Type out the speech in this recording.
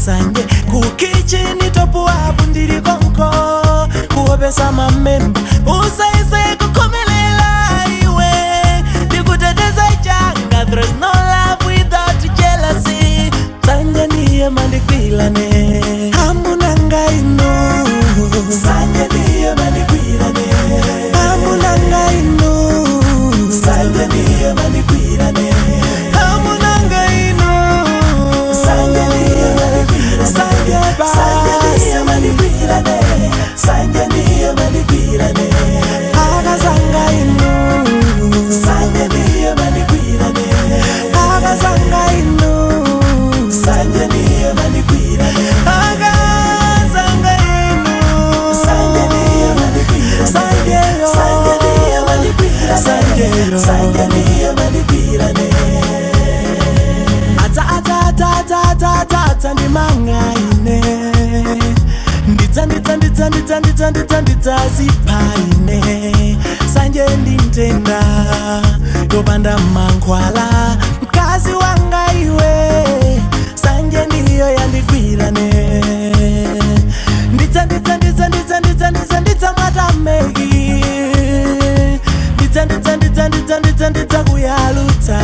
sanje kukichini topu apu ndiri konko kuopesa mamemba usaise kukomelela iwe ndikuteteza changa. There's no love without jealousy. Sanje ndiye mandikwilane amunanga inu. Sanje ndiye mandikwilane amunanga inu. Sanje ndiye mandikwilane amunanga inu. Sanje ndiye mandikwilane. Sanje ndiye mandikwilane. Sanje ndiye mandikwilane akazanga inu. Sanje ndiye mandikwilane akazanga inu. Sanje ndiye mandikwilane akazanga inu. Sanje ndiye mandikwilane. Sanje ndiye mandikwilane. Sanje ndiye mandikwilane. Ata ndimangaine nditsa zipaine. Sanje ndintenda yopanda mankhwala mkazi wanga iwe. Sanje ndiyo yandikwilane nditsa mwatameki nditsa kuyalutsa